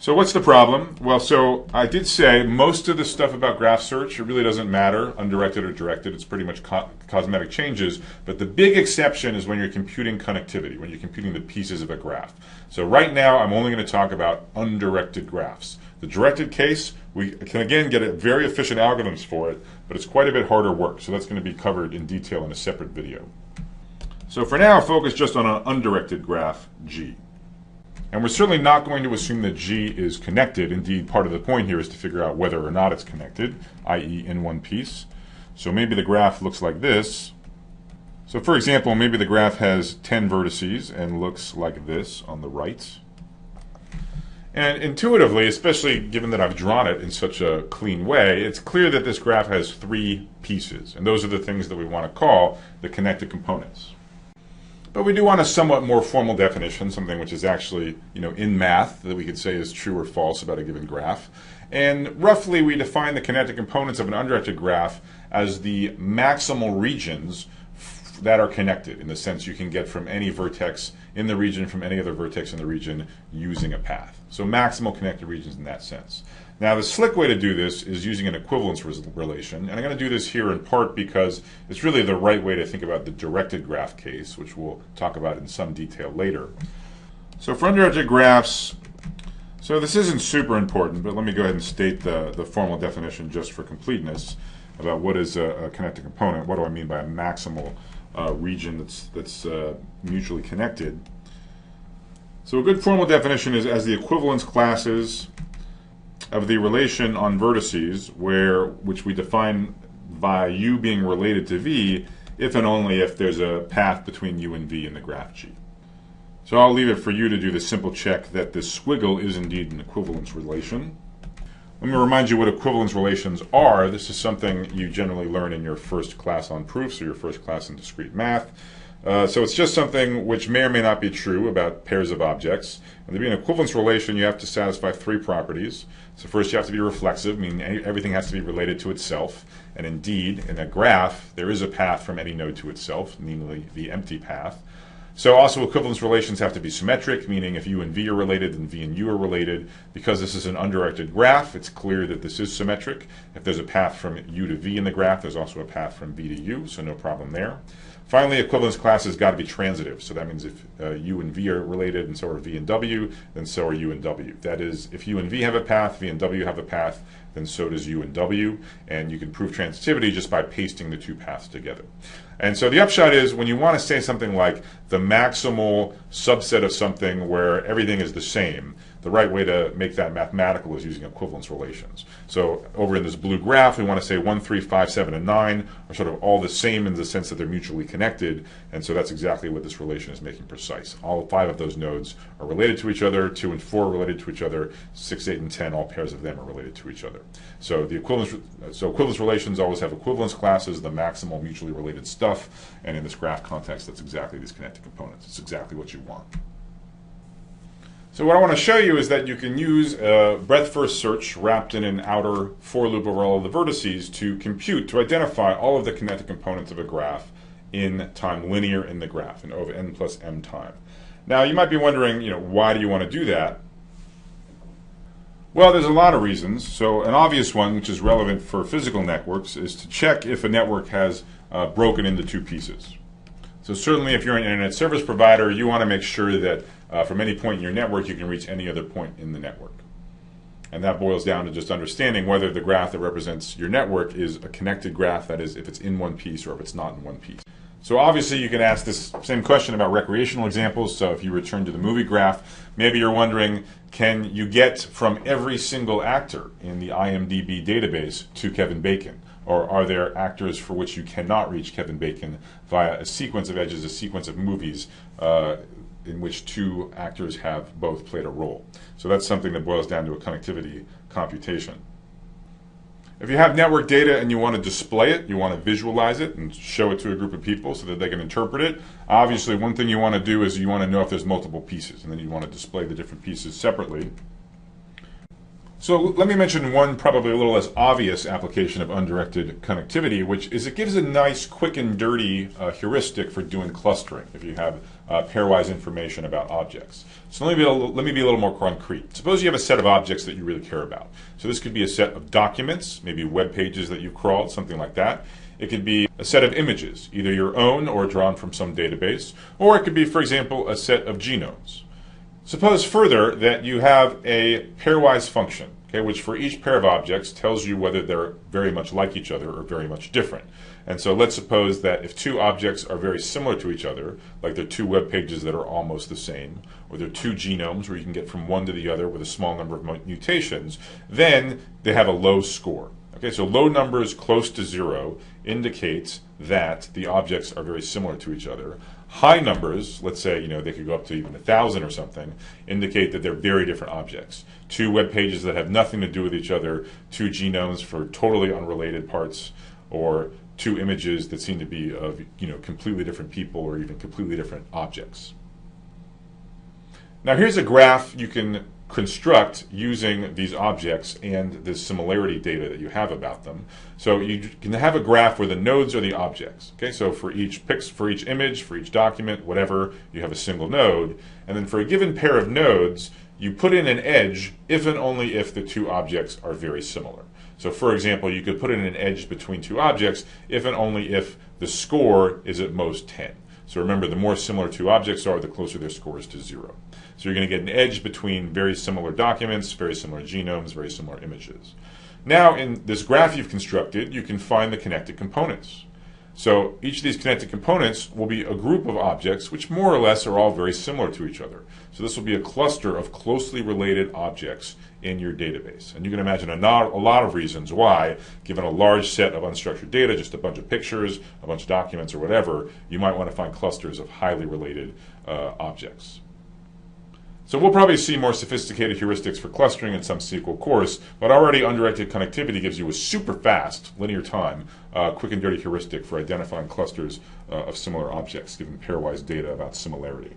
So what's the problem? Well, so I did say most of the stuff about graph search, it really doesn't matter, undirected or directed. It's pretty much cosmetic changes. But the big exception is when you're computing connectivity, when you're computing the pieces of a graph. So right now, I'm only going to talk about undirected graphs. The directed case, we can again get very efficient algorithms for it, but it's quite a bit harder work. So that's going to be covered in detail in a separate video. So for now, focus just on an undirected graph, G. And we're certainly not going to assume that G is connected. Indeed, part of the point here is to figure out whether or not it's connected, i.e. in one piece. So maybe the graph looks like this. So for example, maybe the graph has 10 vertices and looks like this on the right. And intuitively, especially given that I've drawn it in such a clean way, it's clear that this graph has 3 pieces. And those are the things that we want to call the connected components. But we do want a somewhat more formal definition, something which is actually, in math that we could say is true or false about a given graph. And roughly we define the connected components of an undirected graph as the maximal regions that are connected, in the sense you can get from any vertex in the region from any other vertex in the region using a path. So maximal connected regions in that sense. Now the slick way to do this is using an equivalence relation, and I'm going to do this here in part because it's really the right way to think about the directed graph case, which we'll talk about in some detail later. So for undirected graphs, so this isn't super important, but let me go ahead and state the formal definition just for completeness about what is a connected component. What do I mean by a maximal region that's mutually connected? So a good formal definition is as the equivalence classes of the relation on vertices, which we define by u being related to v if and only if there's a path between u and v in the graph G. So I'll leave it for you to do the simple check that this squiggle is indeed an equivalence relation. Let me remind you what equivalence relations are. This is something you generally learn in your first class on proofs or your first class in discrete math. So it's just something which may or may not be true about pairs of objects. And to be an equivalence relation, you have to satisfy 3 properties. So first you have to be reflexive, meaning everything has to be related to itself. And indeed, in a graph, there is a path from any node to itself, namely the empty path. So also equivalence relations have to be symmetric, meaning if u and v are related, then v and u are related. Because this is an undirected graph, it's clear that this is symmetric. If there's a path from u to v in the graph, there's also a path from v to u, so no problem there. Finally, equivalence classes got to be transitive. So that means if u and v are related and so are v and w, then so are u and w. That is, if u and v have a path, v and w have a path, then so does u and w. And you can prove transitivity just by pasting the 2 paths together. And so the upshot is, when you want to say something like the maximal subset of something where everything is the same, the right way to make that mathematical is using equivalence relations. So over in this blue graph, we want to say 1, 3, 5, 7, and 9 are sort of all the same in the sense that they're mutually connected. And so that's exactly what this relation is making precise. All 5 of those nodes are related to each other. 2 and 4 are related to each other. 6, 8, and 10, all pairs of them are related to each other. So equivalence relations always have equivalence classes, the maximal mutually related stuff. And in this graph context, that's exactly these connected components. It's exactly what you want. So what I want to show you is that you can use a breadth-first search wrapped in an outer for loop over all of the vertices to identify all of the connected components of a graph in time linear in the graph, in over n plus m time. Now you might be wondering, why do you want to do that? Well, there's a lot of reasons. So an obvious one, which is relevant for physical networks, is to check if a network has broken into 2 pieces. So certainly if you're an internet service provider, you want to make sure that from any point in your network, you can reach any other point in the network. And that boils down to just understanding whether the graph that represents your network is a connected graph, that is, if it's in one piece or if it's not in one piece. So obviously you can ask this same question about recreational examples. So if you return to the movie graph, maybe you're wondering, can you get from every single actor in the IMDb database to Kevin Bacon? Or are there actors for which you cannot reach Kevin Bacon via a sequence of edges, a sequence of movies in which 2 actors have both played a role? So that's something that boils down to a connectivity computation. If you have network data and you want to display it, you want to visualize it and show it to a group of people so that they can interpret it, obviously one thing you want to do is you want to know if there's multiple pieces, and then you want to display the different pieces separately. So let me mention one probably a little less obvious application of undirected connectivity, which is it gives a nice quick and dirty heuristic for doing clustering. If you have pairwise information about objects. So let me be a little more concrete. Suppose you have a set of objects that you really care about. So this could be a set of documents, maybe web pages that you've crawled, something like that. It could be a set of images, either your own or drawn from some database, or it could be, for example, a set of genomes. Suppose further that you have a pairwise function, okay, which for each pair of objects tells you whether they're very much like each other or very much different. And so let's suppose that if two objects are very similar to each other, like they're two web pages that are almost the same, or they're two genomes where you can get from one to the other with a small number of mutations, then they have a low score. Okay, so low numbers close to 0 indicates that the objects are very similar to each other. High numbers, let's say they could go up to even 1,000 or something, indicate that they're very different objects. Two web pages that have nothing to do with each other, two genomes for totally unrelated parts, or two images that seem to be of completely different people or even completely different objects. Now here's a graph you can construct using these objects and the similarity data that you have about them. So you can have a graph where the nodes are the objects. Okay, so for each image, for each document, whatever, you have a single node, and then for a given pair of nodes, you put in an edge if and only if the two objects are very similar. So for example, you could put in an edge between two objects if and only if the score is at most 10. So remember, the more similar two objects are, the closer their score is to 0. So you're going to get an edge between very similar documents, very similar genomes, very similar images. Now in this graph you've constructed, you can find the connected components. So each of these connected components will be a group of objects which more or less are all very similar to each other. So this will be a cluster of closely related objects in your database. And you can imagine a lot of reasons why, given a large set of unstructured data, just a bunch of pictures, a bunch of documents, or whatever, you might want to find clusters of highly related objects. So we'll probably see more sophisticated heuristics for clustering in some SQL course, but already undirected connectivity gives you a super fast, linear time, quick and dirty heuristic for identifying clusters of similar objects, given pairwise data about similarity.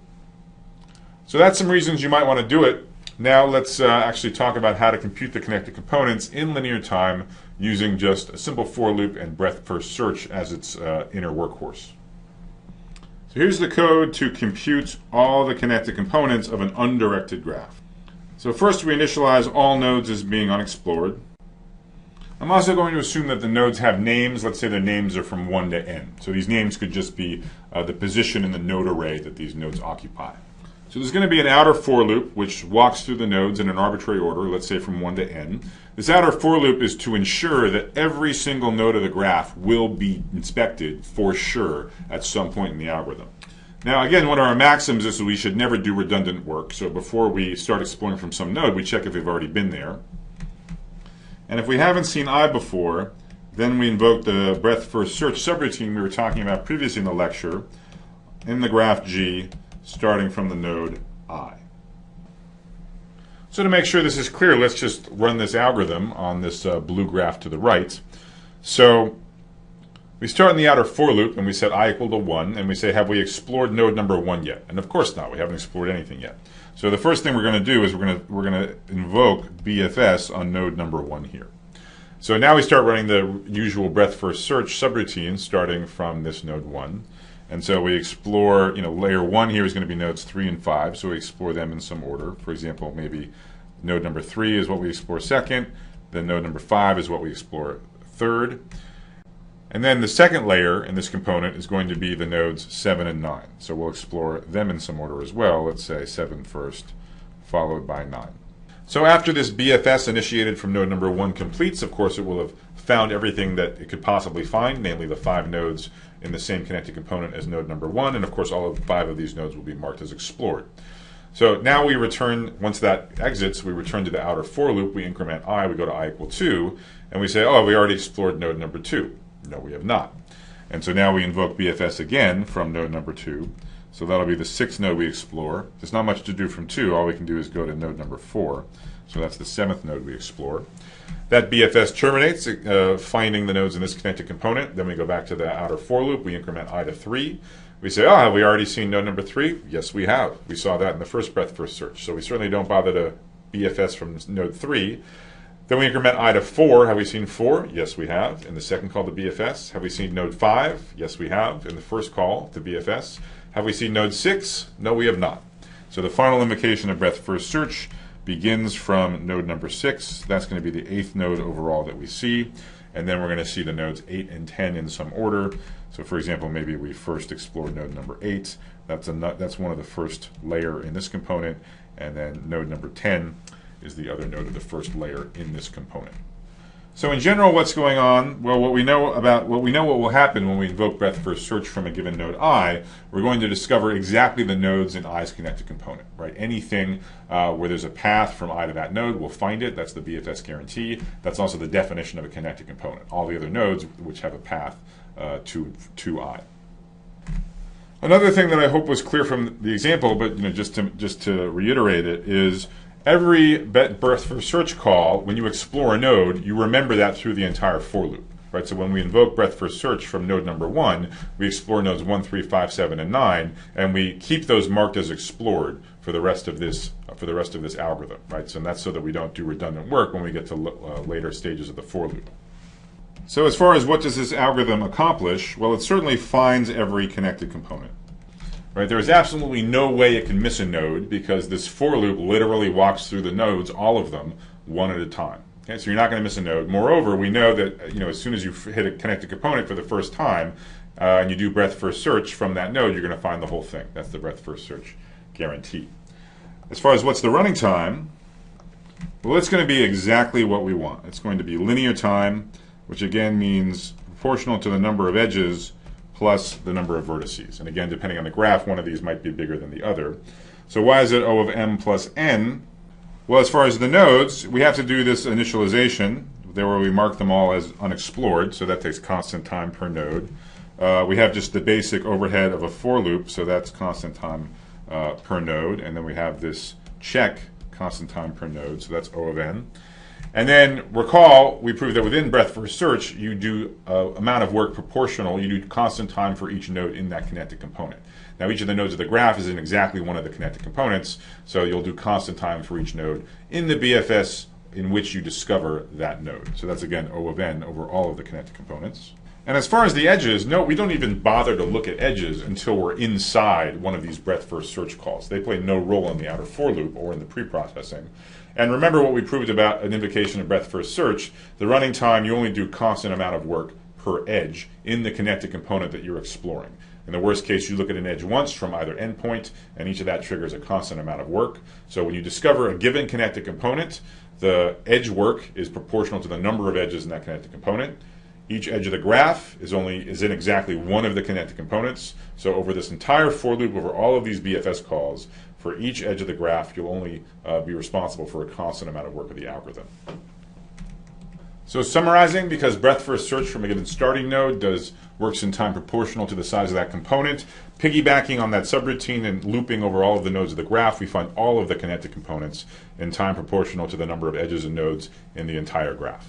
So that's some reasons you might want to do it. Now let's actually talk about how to compute the connected components in linear time using just a simple for loop and breadth first search as its inner workhorse. So here's the code to compute all the connected components of an undirected graph. So first we initialize all nodes as being unexplored. I'm also going to assume that the nodes have names. Let's say their names are from 1 to n. So these names could just be the position in the node array that these nodes occupy. So there's going to be an outer for loop which walks through the nodes in an arbitrary order, let's say from 1 to n. This outer for loop is to ensure that every single node of the graph will be inspected for sure at some point in the algorithm. Now again, one of our maxims is that we should never do redundant work. So before we start exploring from some node, we check if we've already been there. And if we haven't seen I before, then we invoke the breadth first search subroutine we were talking about previously in the lecture in the graph G, starting from the node I. So to make sure this is clear, let's just run this algorithm on this blue graph to the right. So we start in the outer for loop and we set I equal to 1 and we say, have we explored node number 1 yet? And of course not, we haven't explored anything yet. So the first thing we're going to do is we're going to invoke BFS on node number 1 here. So now we start running the usual breadth first search subroutine starting from this node 1. And so we explore, layer 1 here is going to be nodes 3 and 5, so we explore them in some order. For example, maybe node number 3 is what we explore second, then node number 5 is what we explore third. And then the second layer in this component is going to be the nodes 7 and 9. So we'll explore them in some order as well. Let's say 7 first, followed by 9. So after this BFS initiated from node number 1 completes, of course it will have found everything that it could possibly find, namely the 5 nodes in the same connected component as node number 1, and of course all of 5 of these nodes will be marked as explored. So now we return, once that exits, we return to the outer for loop, we increment I, we go to I equal 2, and we say, oh, we already explored node number 2. No, we have not. And so now we invoke BFS again from node number 2. So that'll be the 6th node we explore. There's not much to do from 2. All we can do is go to node number 4. So that's the 7th node we explore. That BFS terminates, finding the nodes in this connected component. Then we go back to the outer for loop. We increment I to 3. We say, oh, have we already seen node number 3? Yes, we have. We saw that in the first breadth first search. So we certainly don't bother to BFS from node 3. Then we increment I to 4. Have we seen 4? Yes, we have. In the second call to BFS. Have we seen node 5? Yes, we have. In the first call to BFS. Have we seen node 6? No, we have not. So the final invocation of breadth first search begins from node number 6. That's going to be the 8th node overall that we see. And then we're going to see the nodes 8 and 10 in some order. So for example, maybe we first explored node number 8. That's one of the first layer in this component. And then node number 10 is the other node of the first layer in this component. So in general, what's going on? Well, what we know what will happen when we invoke breadth first search from a given node I, we're going to discover exactly the nodes in I's connected component, right? Anything where there's a path from I to that node, we'll find it. That's the BFS guarantee. That's also the definition of a connected component. All the other nodes which have a path to I. Another thing that I hope was clear from the example, but just to reiterate it, is every breadth first search call, when you explore a node, you remember that through the entire for loop. Right? So when we invoke breadth first search from node number 1, we explore nodes 1, 3, 5, 7, and 9, and we keep those marked as explored for the rest of this algorithm. Right? So that's so that we don't do redundant work when we get to later stages of the for loop. So as far as what does this algorithm accomplish, well, it certainly finds every connected component. Right? There is absolutely no way it can miss a node because this for loop literally walks through the nodes, all of them, one at a time. Okay? So you're not going to miss a node. Moreover, we know that as soon as you hit a connected component for the first time and you do breadth first search from that node, you're going to find the whole thing. That's the breadth first search guarantee. As far as what's the running time, well, it's going to be exactly what we want. It's going to be linear time, which again means proportional to the number of edges plus the number of vertices. And again, depending on the graph, one of these might be bigger than the other. So why is it O of m plus n? Well, as far as the nodes, we have to do this initialization, there where we mark them all as unexplored, so that takes constant time per node. We have just the basic overhead of a for loop, so that's constant time per node. And then we have this check, constant time per node, so that's O of n. And then recall, we proved that within breadth first search, you do amount of work proportional. You do constant time for each node in that connected component. Now, each of the nodes of the graph is in exactly one of the connected components, so you'll do constant time for each node in the BFS in which you discover that node. So that's, again, O of n over all of the connected components. And as far as the edges, no, we don't even bother to look at edges until we're inside one of these breadth first search calls. They play no role in the outer for loop or in the pre-processing. And remember what we proved about an invocation of breadth first search. The running time, you only do constant amount of work per edge in the connected component that you're exploring. In the worst case, you look at an edge once from either endpoint, and each of that triggers a constant amount of work. So when you discover a given connected component, the edge work is proportional to the number of edges in that connected component. Each edge of the graph is in exactly one of the connected components. So over this entire for loop, over all of these BFS calls, for each edge of the graph, you'll only be responsible for a constant amount of work of the algorithm. So summarizing, because breadth first search from a given starting node works in time proportional to the size of that component, piggybacking on that subroutine and looping over all of the nodes of the graph, we find all of the connected components in time proportional to the number of edges and nodes in the entire graph.